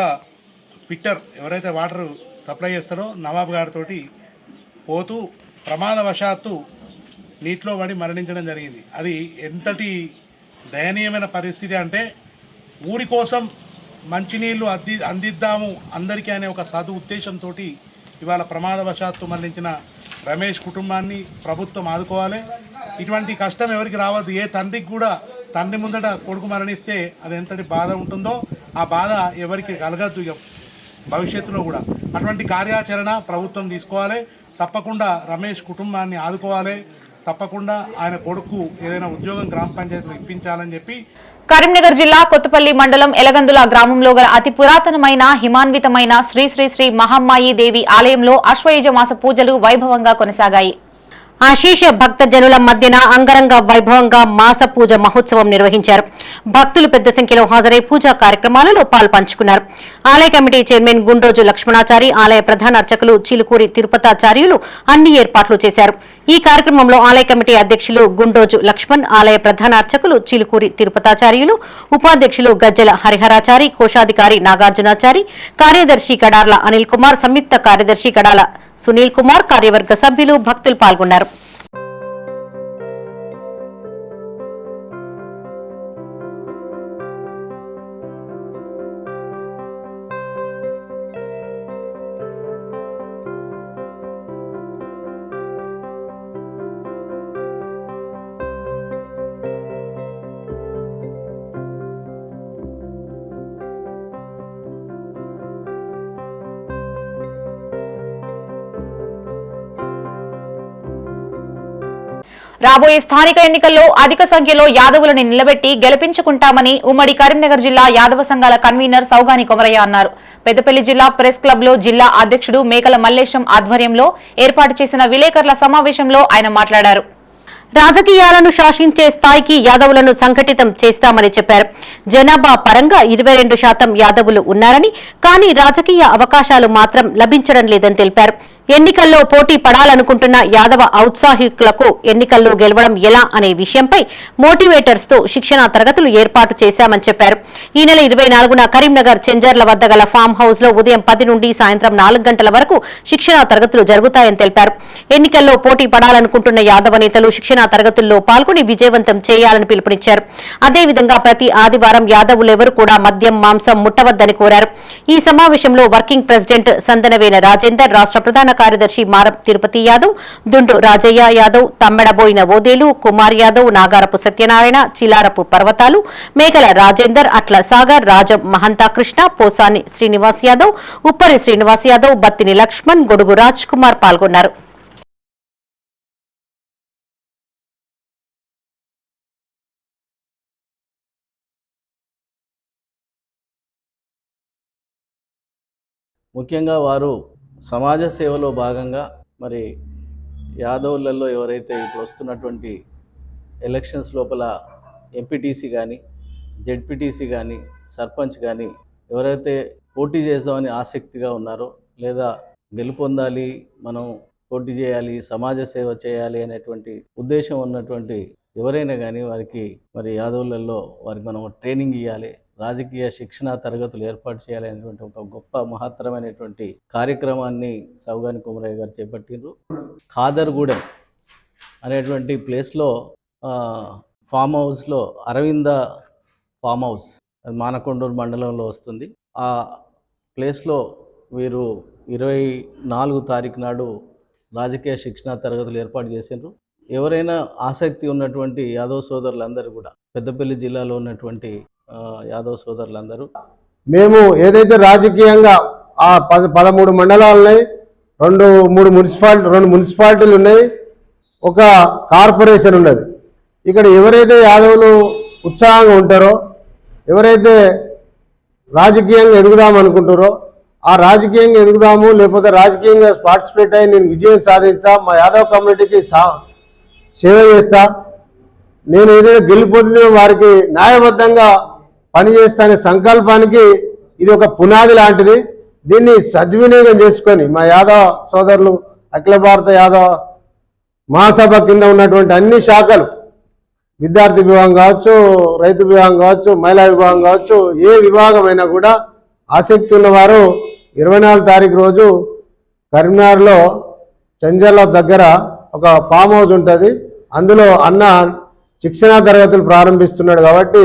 పిట్టర్ ఎవరైతే వాటర్ సప్లై చేస్తారో నవాబ్ గారితో పోతూ ప్రమాదవశాత్తు నీటిలో పడి మరణించడం జరిగింది. అది ఎంతటి దయనీయమైన పరిస్థితి అంటే ఊరి కోసం మంచినీళ్ళు అందిద్దాము అందరికీ అనే ఒక ఉద్దేశంతో ఇవాళ ప్రమాదవశాత్తు మరణించిన రమేష్ కుటుంబాన్ని ప్రభుత్వం ఆదుకోవాలి. ఇటువంటి కష్టం ఎవరికి రావద్దు. ఏ తండ్రికి కూడా తండ్రి ముందట కొడుకు మరణిస్తే అది ఎంతటి బాధ ఉంటుందో ఆ బాధ ఎవరికి కలగద్దు భవిష్యత్తులో కూడా. అటువంటి కార్యాచరణ ప్రభుత్వం తీసుకోవాలి. తప్పకుండా రమేష్ కుటుంబాన్ని ఆదుకోవాలి. తప్పకుండా ఆయన కొడుకు ఏదైనా ఉద్యోగం గ్రామ పంచాయతీలో ఇప్పించాలని చెప్పి కరీంనగర్ జిల్లా కొత్తపల్లి మండలం ఎలగందుల గ్రామంలో గల అతి పురాతనమైన హిమాన్వితమైన శ్రీ శ్రీ శ్రీ మహమ్మాయి దేవి ఆలయంలో అశ్వయుజ మాస పూజలు వైభవంగా కొనసాగాయి. అశేష భక్త జనుల మధ్యన అంగరంగ వైభవంగా మాస పూజ మహోత్సవం నిర్వహించారు. భక్తులు పెద్ద సంఖ్యలో హాజరై పూజా కార్యక్రమాలలో పాల్పంచుకున్నారు. ఆలయ కమిటీ చైర్మన్ గుండోజు లక్ష్మణాచారి, ఆలయ ప్రధాన అర్చకులు చిలుకూరి తిరుపతాచార్యులు అన్ని ఏర్పాట్లు చేశారు. ఈ కార్యక్రమంలో ఆలయ కమిటీ అధ్యక్షులు గుండోజు లక్ష్మణ్, ఆలయ ప్రధాన అర్చకులు చిలుకూరి తిరుపతాచార్యులు, ఉపాధ్యక్షులు గజ్జల హరిహరాచారి, కోశాధికారి నాగార్జునాచారి, కార్యదర్శి కడార్ల అనిల్ కుమార్, సంయుక్త కార్యదర్శి కడాల సునీల్ కుమార్, కార్యవర్గ సభ్యులు, భక్తులు పాల్గొన్నారు. రాబోయే స్థానిక ఎన్నికల్లో అధిక సంఖ్యలో యాదవులను నిలబెట్టి గెలిపించుకుంటామని ఉమ్మడి కరీంనగర్ జిల్లా యాదవ సంఘాల కన్వీనర్ సౌగాని కొమరయ్య అన్నారు. పెద్దపల్లి జిల్లా ప్రెస్ క్లబ్ లో జిల్లా అధ్యక్షుడు మేకల మల్లేశం ఆధ్వర్యంలో ఏర్పాటు చేసిన విలేకరుల సమావేశంలో ఆయన మాట్లాడారు. రాజకీయాలను శాసించే స్థాయికి యాదవులను సంఘటితం చేస్తామని చెప్పారు. జనాభా పరంగా 22% యాదవులు ఉన్నారని, కానీ రాజకీయ అవకాశాలు మాత్రం లభించడం లేదని తెలిపారు. ఎన్నికల్లో పోటీ పడాలనుకుంటున్న యాదవ ఔత్సాహికులకు ఎన్నికల్లో గెలవడం ఎలా అనే విషయంపై మోటివేటర్స్ తో శిక్షణా తరగతులు ఏర్పాటు చేశామని చెప్పారు. ఈ నెల 24న కరీంనగర్ చెంజర్ల వద్ద గల ఫామ్ హౌస్ లో ఉదయం 10 నుండి సాయంత్రం 4 గంటల వరకు శిక్షణా తరగతులు జరుగుతాయని తెలిపారు. ఎన్నికల్లో పోటీ పడాలనుకుంటున్న యాదవ నేతలు శిక్షణా తరగతుల్లో పాల్గొని విజయవంతం చేయాలని పిలుపునిచ్చారు. అదేవిధంగా ప్రతి ఆదివారం యాదవులెవరూ కూడా మద్యం, మాంసం ముట్టవద్దని కోరారు. ఈ సమావేశంలో వర్కింగ్ ప్రెసిడెంట్ సందనవేన రాజేందర్, రాష్ట్ర ప్రధాన కార్యదర్శి మారం తిరుపతి యాదవ్, దుండు రాజయ్య యాదవ్, తమ్మెడబోయిన ఓదేలు, కుమార్ యాదవ్, నాగారపు సత్యనారాయణ, చిలారపు పర్వతాలు, మేకల రాజేందర్, అట్ల సాగర్, రాజం మహంతా కృష్ణ, పోసాని శ్రీనివాస్ యాదవ్, ఉప్పరి శ్రీనివాస్ యాదవ్, బత్తిని లక్ష్మణ్, గొడుగు రాజ్ కుమార్ పాల్గొన్నారు. ముఖ్యంగా వారు సమాజ సేవలో భాగంగా మరి యాదవులలో ఎవరైతే ఇప్పుడు వస్తున్నటువంటి ఎలక్షన్స్ లోపల ఎంపీటీసీ కానీ, జెడ్పీటీసీ కానీ, సర్పంచ్ కానీ ఎవరైతే పోటీ చేద్దామని ఆసక్తిగా ఉన్నారో, లేదా గెలుపొందాలి, మనం పోటీ చేయాలి, సమాజ సేవ చేయాలి అనేటువంటి ఉద్దేశం ఉన్నటువంటి ఎవరైనా కానీ వారికి మరి యాదవులలో వారికి మనం ట్రైనింగ్ ఇవ్వాలి, రాజకీయ శిక్షణ తరగతులు ఏర్పాటు చేయాలి అనేటువంటి ఒక గొప్ప మహత్తరమైనటువంటి కార్యక్రమాన్ని సౌగాని కొమరయ్య గారు చేపట్టిండ్రు. ఖాదర్గూడెం అనేటువంటి ప్లేస్లో ఫామ్ హౌస్లో అరవింద ఫామ్ హౌస్, అది మానకొండూరు మండలంలో వస్తుంది. ఆ ప్లేస్లో వీరు 24 తారీఖు నాడు రాజకీయ శిక్షణ తరగతులు ఏర్పాటు చేసిండ్రు. ఎవరైనా ఆసక్తి ఉన్నటువంటి యాదవ్ సోదరులందరూ కూడా, పెద్దపల్లి జిల్లాలో ఉన్నటువంటి యాదవ్ సోదరులందరూ మేము ఏదైతే రాజకీయంగా ఆ 13 మండలాలని రెండు మున్సిపాలిటీలు ఉన్నాయి, ఒక కార్పొరేషన్ ఉన్నది. ఇక్కడ ఎవరైతే యాదవులు ఉత్సాహంగా ఉంటారో, ఎవరైతే రాజకీయంగా ఎదుగుదామనుకుంటారో, ఆ రాజకీయంగా ఎదుగుదాము లేకపోతే రాజకీయంగా పార్టిసిపేట్ అయ్యి నేను విజయం సాధించా, మా యాదవ్ కమ్యూనిటీకి సేవ చేస్తా, నేను ఏదైనా గెలిపోతుందో వారికి న్యాయబద్ధంగా పనిచేస్తానే సంకల్పానికి ఇది ఒక పునాది లాంటిది. దీన్ని సద్వినియోగం చేసుకొని మా యాదవ్ సోదరులు అఖిల భారత యాదవ్ మహాసభ కింద ఉన్నటువంటి అన్ని శాఖలు, విద్యార్థి విభాగం కావచ్చు, రైతు విభాగం కావచ్చు, మహిళా విభాగం కావచ్చు, ఏ విభాగమైనా కూడా ఆసక్తి ఉన్నవారు 24 తారీఖు రోజు కరీంనగర్లో చంజర్ల దగ్గర ఒక ఫామ్ హౌస్ ఉంటుంది. అందులో అన్న శిక్షణా తరగతులు ప్రారంభిస్తున్నాడు. కాబట్టి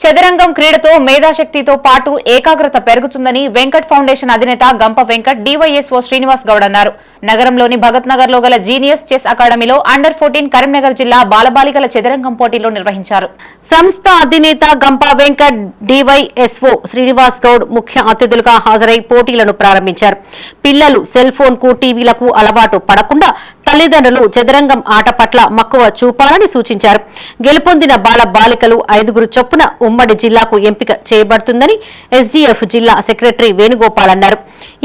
చదరంగం క్రీడతో మేధాశక్తితో పాటు ఏకాగ్రత పెరుగుతుందని వెంకట్ ఫౌండేషన్ అధినేత గంప వెంకట్ డివైఎస్ఓ శ్రీనివాస్ గౌడ్ అన్నారు. నగరంలోని భగత్ నగర్ లో గల జీనియస్ చెస్ అకాడమీలో అండర్-14 కరీంనగర్ జిల్లా బాలబాలికల చదరంగం పోటీలు నిర్వహించారు. సంస్థ అధినేత గంప వెంకట్ డివైఎస్ఓ శ్రీనివాస్ గౌడ్ ముఖ్య అతిథులుగా హాజరై పోటీలను ప్రారంభించారు. పిల్లలు సెల్ ఫోన్ కు టీవీలకు అలవాటు పడకుండా తల్లిదండ్రులు చదరంగం ఆట పట్ల మక్కువ చూపాలని సూచించారు. గెలుపొందిన బాలబాలికలు 5 చొప్పున ఉమ్మడి జిల్లాకు ఎంపిక చేయబడుతుందని ఎస్డీఎఫ్ జిల్లా సెక్రటరీ వేణుగోపాల్ అన్నారు.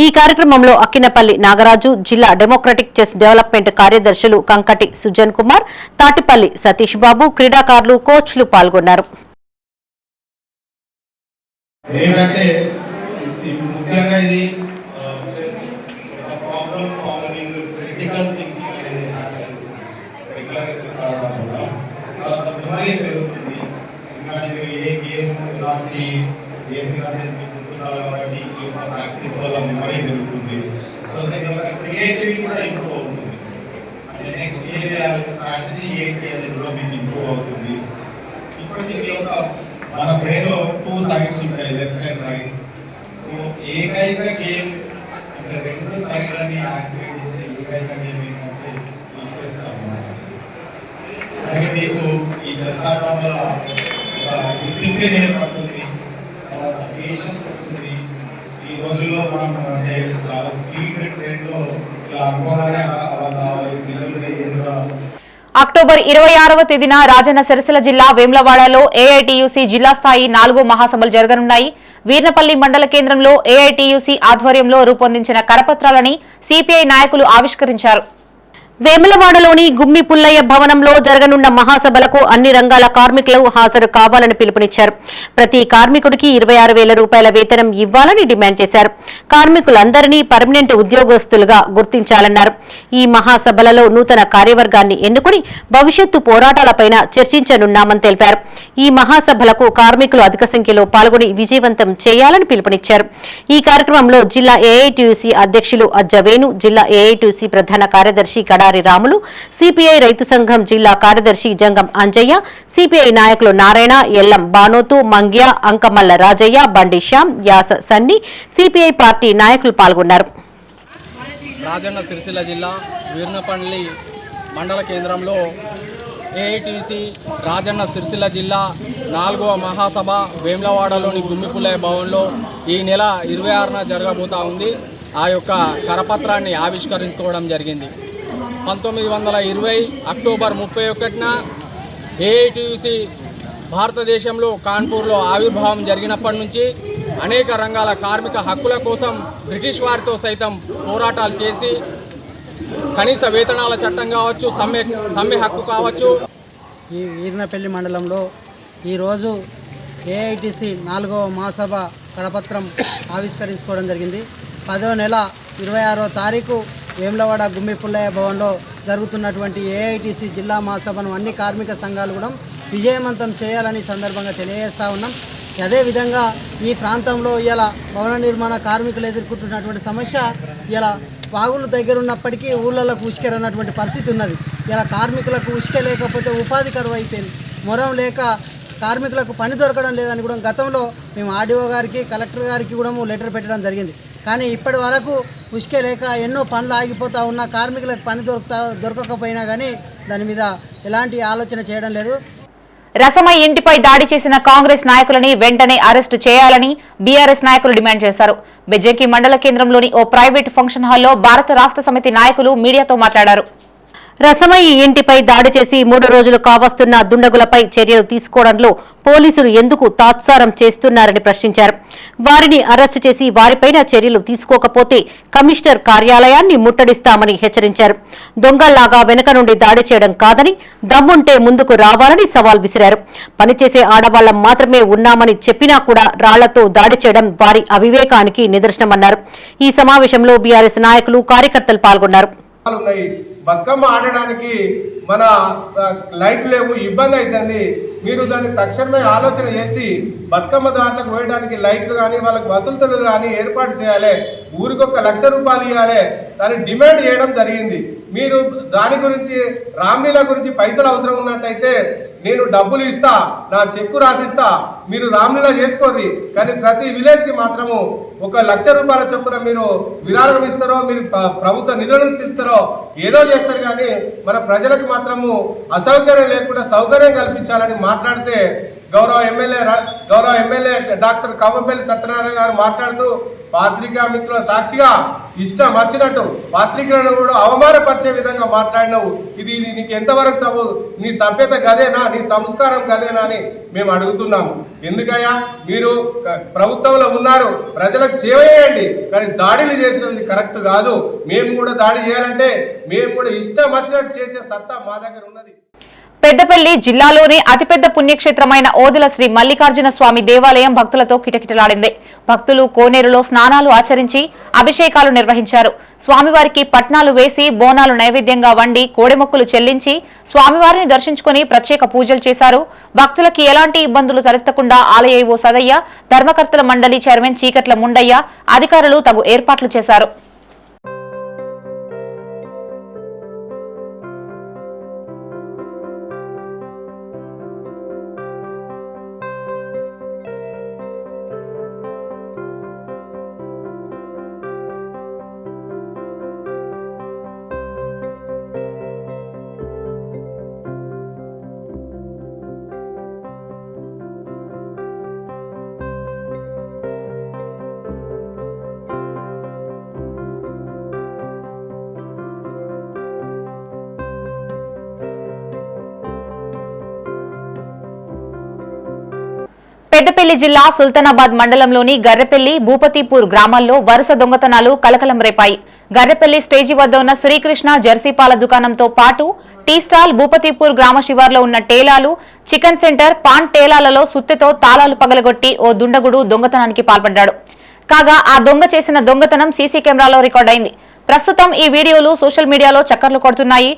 ఈ కార్యక్రమంలో అక్కినపల్లి నాగరాజు, జిల్లా డెమోక్రటిక్ చెస్ డెవలప్మెంట్ కార్యదర్శులు కంకటి సుజన్ కుమార్, తాటిపల్లి సతీష్ బాబు, క్రీడాకారులు, కోచ్లు పాల్గొన్నారు. ప్రాక్టీస్ వల్ల మెమరీ పెరుగుతుంది, క్రియేటివిటీ కూడా ఇంప్రూవ్ అవుతుంది. అంటే నెక్స్ట్ ఏ స్ట్రాటజీ ఏంటి అనేది కూడా మీకు ఇంప్రూవ్ అవుతుంది. ఇప్పటికీ మన బ్రెయిన్లో 2 సైడ్స్ ఉంటాయి, లెఫ్ట్ అండ్ రైట్. సో ఏకైక గేమ్ అంటే 2 సైడ్లని యాక్టివేట్ చేసే ఏకైక గేమ్ ఏంటంటే ఈ చెస్ అన్నమాట. అలాగే మీకు ఈ చెస్ ఆడడం వల్ల ఒక డిసిప్లిన్ ఏర్పడుతుంది, పేషెన్స్ వస్తుంది. ఈ రోజుల్లో మనం అంటే చాలా స్పీడ్ ట్రైన్లో ఇలా అనుకోవడానికి అలా కావాలి పిల్లలు ఎదురుగా. అక్టోబర్ 26వ తేదీన రాజన్న సిరిసిల్ల జిల్లా వేములవాడలో ఏఐటీయూసీ జిల్లా స్థాయి 4వ మహాసభలు జరగనున్నాయి. వీర్నపల్లి మండల కేంద్రంలో ఏఐటీయూసీ ఆధ్వర్యంలో రూపొందించిన కరపత్రాలని సిపిఐ నాయకులు ఆవిష్కరించారు. వేములవాడలోని గుమ్మి పుల్లయ్య భవనంలో జరగనున్న మహాసభలకు అన్ని రంగాల కార్మికులు హాజరు కావాలని పిలుపునిచ్చారు. ప్రతి కార్మికుడికి 26,000 రూపాయల వేతనం ఇవ్వాలని డిమాండ్ చేశారు. కార్మికులందరినీ పర్మనెంట్ ఉద్యోగస్తులుగా గుర్తించాలన్నారు. ఈ మహాసభలలో నూతన కార్యవర్గాన్ని ఎన్నుకుని భవిష్యత్తు పోరాటాలపైన చర్చించనున్నామని తెలిపారు. ఈ మహాసభలకు కార్మికులు అధిక సంఖ్యలో పాల్గొని విజయవంతం చేయాలని పిలుపునిచ్చారు. ఈ కార్యక్రమంలో జిల్లా ఏఐటీయూసీ అధ్యక్షులు అజ్జవేణు, జిల్లా ఏఐటీయూసీ ప్రధాన కార్యదర్శి కడారి రాములు, సిపిఐ రైతు సంఘం జిల్లా కార్యదర్శి జంగం అంజయ్య, సిపిఐ నాయకులు నారాయణ, ఎల్లం బానోతు, మంగ్య, అంకమల్ల రాజయ్య, బండి శ్యామ్, యాస సన్ని, సిపిఐ పార్టీ నాయకులు పాల్గొన్నారు. రాజన్న సిరిసిల్ల జిల్లా వీర్నపల్లి మండల కేంద్రంలో ఏఐటీసీ రాజన్న సిరిసిల్ల జిల్లా 4వ మహాసభ వేములవాడలోని గుమ్మిపుల్లయ్య భవన్లో ఈ నెల 26న జరగబోతా ఉంది. ఆ యొక్క కరపత్రాన్ని ఆవిష్కరించుకోవడం జరిగింది. 1920 అక్టోబర్ 31న ఏఐటీయూసీ భారతదేశంలో కాన్పూర్లో ఆవిర్భావం జరిగినప్పటి నుంచి అనేక రంగాల కార్మిక హక్కుల కోసం బ్రిటిష్ వారితో సైతం పోరాటాలు చేసి కనీస వేతనాల చట్టం కావచ్చు, సమ్మె హక్కు కావచ్చు. ఈ వీర్నపల్లి మండలంలో ఈరోజు ఏఐటీసీ 4వ మహాసభ కరపత్రం ఆవిష్కరించుకోవడం జరిగింది. 10వ నెల 26వ తారీఖు వేములవాడ గుమ్మి పుల్లయ్య భవన్లో జరుగుతున్నటువంటి ఏఐటీసీ జిల్లా మహాసభను అన్ని కార్మిక సంఘాలు కూడా విజయవంతం చేయాలని సందర్భంగా తెలియజేస్తూ ఉన్నాం. అదేవిధంగా ఈ ప్రాంతంలో ఇలా భవన నిర్మాణ కార్మికులు ఎదుర్కొంటున్నటువంటి సమస్య, ఇలా వాగులు దగ్గర ఉన్నప్పటికీ ఊళ్ళకు ఉసుకెరన్నటువంటి పరిస్థితి ఉన్నది. ఇలా కార్మికులకు ఉసుకే లేకపోతే ఉపాధి కరువు అయిపోయింది. మొరం లేక కార్మికులకు పని దొరకడం లేదని కూడా గతంలో మేము ఆర్డీఓ గారికి, కలెక్టర్ గారికి కూడా లెటర్ పెట్టడం జరిగింది. కానీ ఇప్పటి వరకు ఉసుకే లేక ఎన్నో పనులు ఆగిపోతూ ఉన్న కార్మికులకు పని దొరకకపోయినా కానీ దాని మీద ఎలాంటి ఆలోచన చేయడం లేదు. రసమయ్య ఇంటిపై దాడి చేసిన కాంగ్రెస్ నాయకులని వెంటనే అరెస్టు చేయాలని బీఆర్ఎస్ నాయకులు డిమాండ్ చేశారు. బెజ్జంకి మండల కేంద్రంలోని ఓ ప్రైవేటు ఫంక్షన్ హాల్లో భారత రాష్ట్ర సమితి నాయకులు మీడియాతో మాట్లాడారు. రసమయ్య ఇంటిపై దాడి చేసి 3 రోజులు కావస్తున్న దుండగులపై చర్యలు తీసుకోవడంలో పోలీసులు ఎందుకు తాత్సారం చేస్తున్నారని ప్రశ్నించారు. వారిని అరెస్టు చేసి వారిపైన చర్యలు తీసుకోకపోతే కమిషనర్ కార్యాలయాన్ని ముట్టడిస్తామని హెచ్చరించారు. దొంగల్లాగా వెనుక నుండి దాడి చేయడం కాదని దమ్ముంటే ముందుకు రావాలని సవాల్ విసిరారు. పనిచేసే ఆడవాళ్లం మాత్రమే ఉన్నామని చెప్పినా కూడా రాళ్లతో దాడి చేయడం వారి అవివేకానికి నిదర్శనమన్నారు. ఈ సమావేశంలో బీఆర్ఎస్ నాయకులు కార్యకర్తలు పాల్గొన్నారు. బతుకమ్మ ఆడడానికి మన లైట్ లేవు, ఇబ్బంది అవుతుంది. మీరు దాన్ని తక్షణమే ఆలోచన చేసి బతుకమ్మ దాంట్లోకి పోయడానికి లైట్లు కానీ వాళ్ళకి వసతులు కానీ ఏర్పాటు చేయాలి. ఊరికి 1 లక్ష రూపాయలు ఇవ్వాలి దాన్ని డిమాండ్ చేయడం జరిగింది. మీరు దాని గురించి రామ్లీలా గురించి పైసలు అవసరం ఉన్నట్టయితే నేను డబ్బులు ఇస్తా, నా చెక్కు రాసిస్తా, మీరు రామ్లీలా చేసుకోర్రి. కానీ ప్రతి విలేజ్కి మాత్రము 1 లక్ష రూపాయల చొప్పున మీరు విరాళం ఇస్తారో, మీరు ప్రభుత్వ నిధులను ఇస్తారో ఏదో చేస్తారు. కానీ మన ప్రజలకు మాత్రము అసౌకర్యం లేకుండా సౌకర్యం కల్పించాలని మాట్లాడితే గౌరవ ఎమ్మెల్యే డాక్టర్ కవ్వంపల్లి సత్యనారాయణ గారు మాట్లాడుతూ పాత్రికా మిత్రుల సాక్షిగా ఇష్టం వచ్చినట్టు పాత్రికలను కూడా అవమానపరిచే విధంగా మాట్లాడినావు. ఇది నీకు ఎంతవరకు నీ సభ్యత గదేనా, నీ సంస్కారం గదేనా అని మేము అడుగుతున్నాము. ఎందుకయ్యా మీరు ప్రభుత్వంలో ఉన్నారు, ప్రజలకు సేవ చేయండి, కానీ దాడులు చేసినది ఇది కరెక్ట్ కాదు. మేము కూడా దాడి చేయాలంటే మేము కూడా ఇష్టం వచ్చినట్టు చేసే సత్తా మా దగ్గర ఉన్నది. పెద్దపల్లి జిల్లాలోనే అతిపెద్ద పుణ్యక్షేత్రమైన ఓదెల శ్రీ మల్లికార్జున స్వామి దేవాలయం భక్తులతో కిటకిటలాడింది. భక్తులు కోనేరులో స్నానాలు ఆచరించి అభిషేకాలు నిర్వహించారు. స్వామివారికి పట్నాలు వేసి బోనాలు నైవేద్యంగా వండి కోడెమొక్కులు చెల్లించి స్వామివారిని దర్శించుకుని ప్రత్యేక పూజలు చేశారు. భక్తులకి ఎలాంటి ఇబ్బందులు తలెత్తకుండా ఆలయ ఈవో సదయ్య, ధర్మకర్తల మండలి చైర్మన్ చీకట్ల ముండయ్య అధికారులు తగు ఏర్పాట్లు చేశారు. పెద్దపల్లి జిల్లా సుల్తానాబాద్ మండలంలోని గర్రెపల్లి, భూపతిపూర్ గ్రామాల్లో వరుస దొంగతనాలు కలకలం రేపాయి. గర్రెపల్లి స్టేజీ వద్ద ఉన్న శ్రీకృష్ణ జెర్సీపాల దుకాణంతో పాటు టీ స్టాల్, భూపతిపూర్ గ్రామ శివార్లో ఉన్న టేలాలు, చికెన్ సెంటర్, పాన్ టేలాలలో సుత్తెతో తాళాలు పగలగొట్టి ఓ దుండగుడు దొంగతనానికి పాల్పడ్డాడు. కాగా ఆ దొంగ చేసిన దొంగతనం సీసీ కెమెరాలో రికార్డైంది. ప్రస్తుతం ఈ వీడియోలు సోషల్ మీడియాలో చక్కర్లు కొడుతున్నాయి.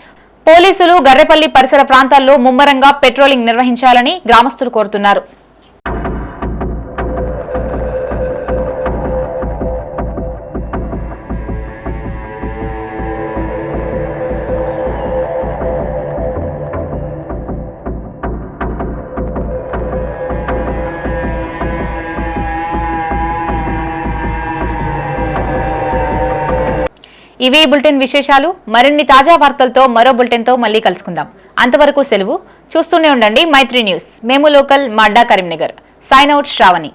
పోలీసులు గర్రెపల్లి పరిసర ప్రాంతాల్లో ముమ్మరంగా పెట్రోలింగ్ నిర్వహించాలని గ్రామస్తులు కోరుతున్నారు. ఇవే బులెటిన్ విశేషాలు. మరిన్ని తాజా వార్తలతో మరో బులెటిన్తో మళ్ళీ కలుసుకుందాం. అంతవరకు సెలవు. చూస్తూనే ఉండండి మైత్రి న్యూస్. మేము లోకల్, మా అడ్డా కరీంనగర్. Sign out Shravani.